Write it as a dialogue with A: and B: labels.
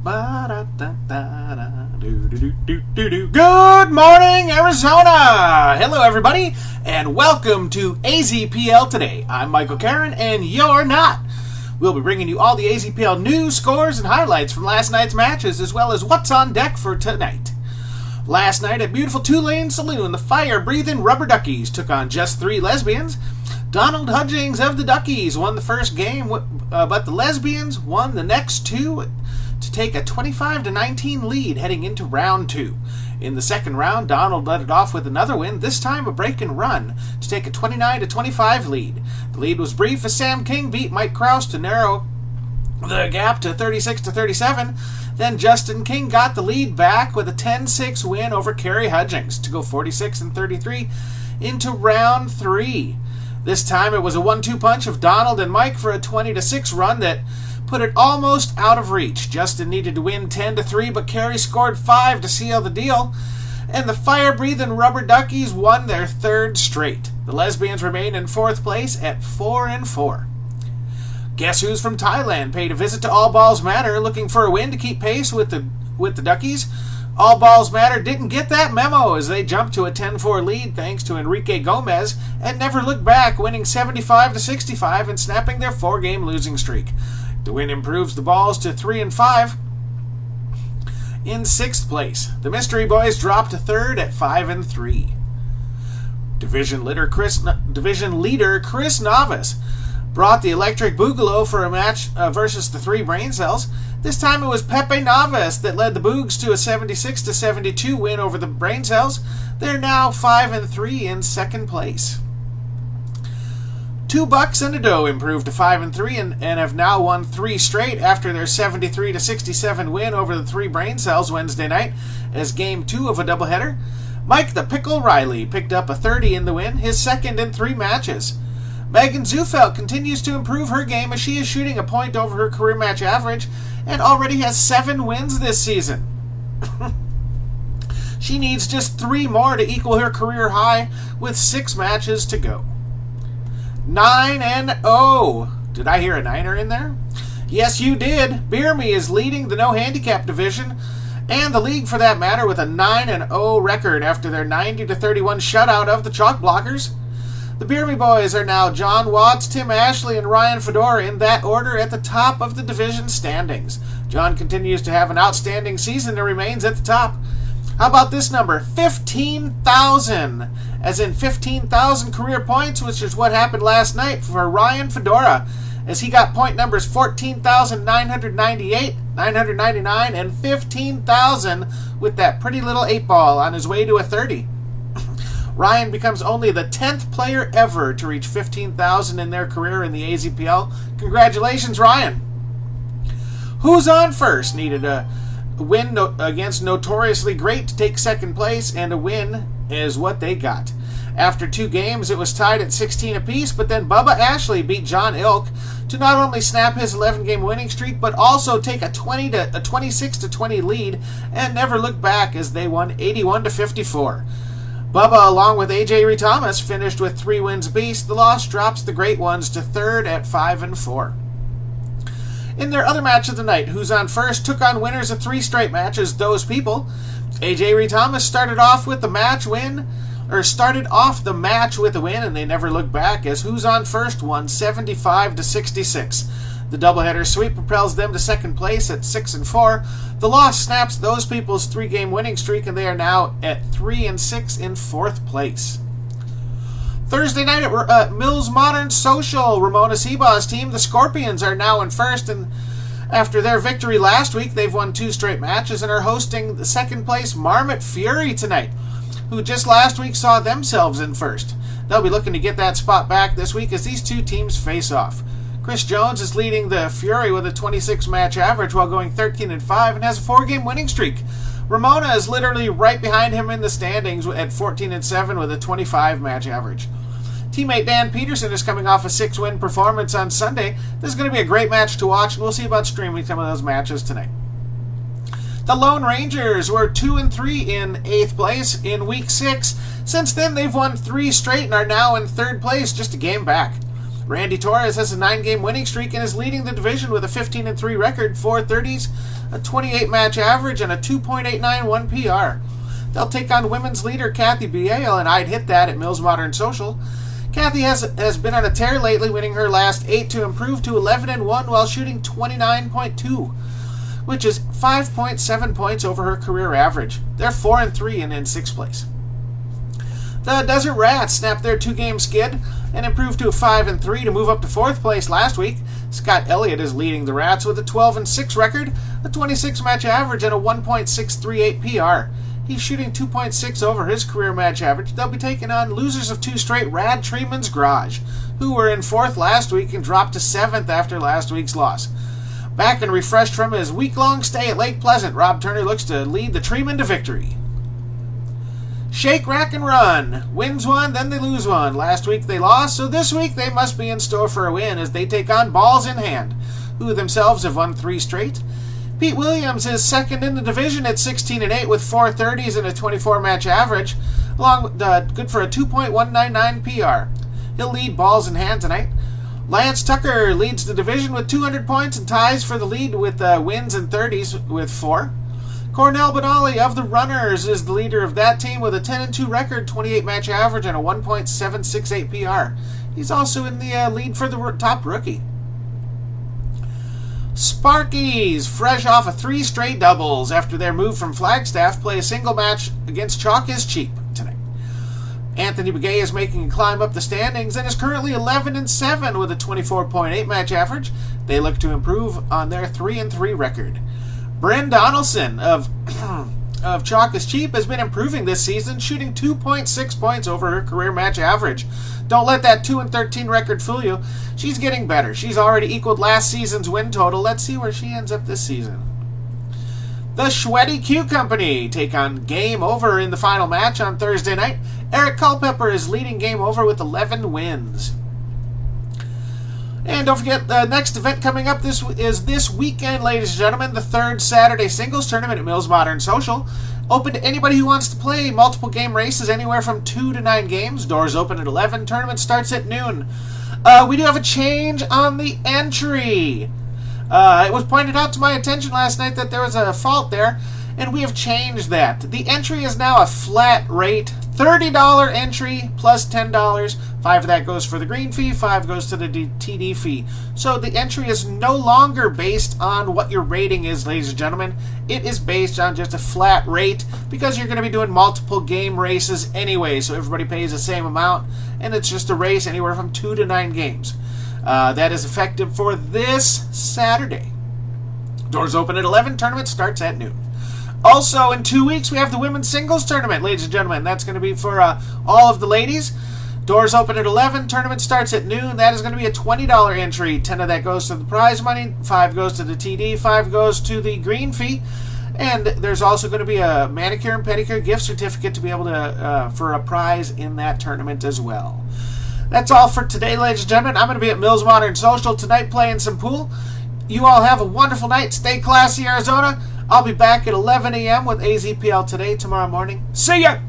A: Good morning, Arizona! Hello, everybody, and welcome to AZPL Today. I'm Michael Karen, and you're not. We'll be bringing you all the AZPL news, scores, and highlights from last night's matches, as well as what's on deck for tonight. Last night at beautiful Tulane Saloon, the fire-breathing Rubber Duckies took on just three lesbians. Donald Hudgings of the Duckies won the first game, but the lesbians won the next two to take a 25-19 lead heading into round two. In the second round, Donald led it off with another win, this time a break and run, to take a 29-25 lead. The lead was brief as Sam King beat Mike Kraus to narrow the gap to 36-37. Then Justin King got the lead back with a 10-6 win over Kerry Hudgings to go 46-33 into round three. This time it was a 1-2 punch of Donald and Mike for a 20-6 run that put it almost out of reach. Justin needed to win 10-3, but Kerry scored 5 to seal the deal, and the fire-breathing Rubber Duckies won their third straight. The lesbians remain in fourth place at 4-4. Guess who's from Thailand paid a visit to All Balls Matter looking for a win to keep pace with the Duckies? All Balls Matter didn't get that memo as they jumped to a 10-4 lead thanks to Enrique Gomez and never looked back, winning 75-65 and snapping their 4-game losing streak. The win improves the Balls to 3-5 in sixth place. The Mystery Boys dropped to third at 5-3. Division leader Chris Novice brought the Electric Boogaloo for a match versus the three Brain Cells. This time it was Pepe Navas that led the Boogs to a 76-72 win over the Brain Cells. They're now 5-3 in second place. $2 and a Dough improved to 5-3 and have now won 3 straight after their 73-67 win over the three Brain Cells Wednesday night as game 2 of a doubleheader. Mike the Pickle Riley picked up a 30 in the win, his second in 3 matches. Megan Zufelt continues to improve her game as she is shooting a point over her career match average and already has 7 wins this season. She needs just 3 more to equal her career high with 6 matches to go. 9-0. Did I hear a niner in there? Yes, you did. Beer Me is leading the no handicap division and the league for that matter with a 9-0 record after their 90-31 shutout of the Chalk Blockers. The Beer Me Boys are now John Watts, Tim Ashley, and Ryan Fedora in that order at the top of the division standings. John continues to have an outstanding season and remains at the top. How about this number? 15,000. As in 15,000 career points, which is what happened last night for Ryan Fedora, as he got point numbers 14,998, 999, and 15,000 with that pretty little 8-ball on his way to a 30. Ryan becomes only the 10th player ever to reach 15,000 in their career in the AZPL. Congratulations, Ryan. Who's on first? Needed a win against Notoriously Great to take second place, and a win is what they got. After 2 games, it was tied at 16 apiece, but then Bubba Ashley beat John Ilk to not only snap his 11-game winning streak, but also take a 26-20 lead and never look back as they won 81-54. Bubba, along with AJ Thomas, finished with 3 wins apiece. The loss drops the Great Ones to third at 5-4. In their other match of the night, Who's on First took on winners of 3 straight matches, Those People. AJ Thomas started off the match with a win, and they never looked back as Who's on First won 75-66. The doubleheader sweep propels them to second place at 6-4. The loss snaps Those People's 3-game winning streak, and they are now at 3-6 in fourth place. Thursday night at Mills Modern Social, Ramona Sebaugh's team, the Scorpions, are now in first, and after their victory last week, they've won 2 straight matches and are hosting the second place Marmot Fury tonight, who just last week saw themselves in first. They'll be looking to get that spot back this week as these 2 teams face off. Chris Jones is leading the Fury with a 26-match average while going 13-5 and has a 4-game winning streak. Ramona is literally right behind him in the standings at 14-7 with a 25-match average. Teammate Dan Peterson is coming off a 6-win performance on Sunday. This is going to be a great match to watch, and we'll see about streaming some of those matches tonight. The Lone Rangers were 2-3 in 8th place in Week 6. Since then, they've won 3 straight and are now in 3rd place, just a game back. Randy Torres has a 9-game winning streak and is leading the division with a 15-3 record, 4 30s, a 28-match average, and a 2.891 PR. They'll take on women's leader Kathy Biel, and I'd hit that at Mills Modern Social. Kathy has been on a tear lately, winning her last 8 to improve to 11-1 while shooting 29.2, which is 5.7 points over her career average. They're 4-3 and in 6th place. The Desert Rats snapped their 2-game skid and improved to a 5-3 to move up to 4th place last week. Scott Elliott is leading the Rats with a 12-6 record, a 26-match average, and a 1.638 PR. He's shooting 2.6 over his career match average. They'll be taking on losers of 2 straight, Rad Treeman's Garage, who were in 4th last week and dropped to 7th after last week's loss. Back and refreshed from his week-long stay at Lake Pleasant, Rob Turner looks to lead the Treeman to victory. Shake, rack, and run. Wins one, then they lose one. Last week they lost, so this week they must be in store for a win as they take on Balls in Hand, who themselves have won 3 straight. Pete Williams is second in the division at 16-8 with 4 30s and a 24-match average, along good for a 2.199 PR. He'll lead Balls in Hand tonight. Lance Tucker leads the division with 200 points and ties for the lead with wins and 30s with 4. Cornell Benali of the Runners is the leader of that team with a 10-2 record, 28-match average, and a 1.768 PR. He's also in the lead for the top rookie. Sparkies, fresh off of 3 straight doubles after their move from Flagstaff, play a single match against Chalk is Cheap tonight. Anthony Begay is making a climb up the standings and is currently 11-7 with a 24.8 match average. They look to improve on their 3-3 record. Bryn Donaldson of Chalk is Cheap has been improving this season, shooting 2.6 points over her career match average. Don't let that 2-13 record fool you. She's getting better. She's already equaled last season's win total. Let's see where she ends up this season. The Schweddy Q Company take on Game Over in the final match on Thursday night. Eric Culpepper is leading Game Over with 11 wins. And don't forget, the next event coming up this weekend, ladies and gentlemen, the 3rd Saturday Singles Tournament at Mills Modern Social. Open to anybody who wants to play. Multiple game races, anywhere from 2 to 9 games. Doors open at 11. Tournament starts at noon. We do have a change on the entry. It was pointed out to my attention last night that there was a fault there, and we have changed that. The entry is now a flat rate, $30 entry plus $10. $5 of that goes for the green fee, $5 goes to the TD fee. So the entry is no longer based on what your rating is, ladies and gentlemen. It is based on just a flat rate because you're going to be doing multiple game races anyway, so everybody pays the same amount, and it's just a race anywhere from 2 to 9 games. That is effective for this Saturday. Doors open at 11, tournament starts at noon. Also, in 2 weeks, we have the women's singles tournament, ladies and gentlemen. That's going to be for all of the ladies. Doors open at 11, tournament starts at noon. That is going to be a $20 entry. 10 of that goes to the prize money, 5 goes to the TD, 5 goes to the green fee. And there's also going to be a manicure and pedicure gift certificate to be able to for a prize in that tournament as well. That's all for today, ladies and gentlemen. I'm going to be at Mills Modern Social tonight playing some pool. You all have a wonderful night. Stay classy, Arizona. I'll be back at 11 a.m. with AZPL Today tomorrow morning. See ya!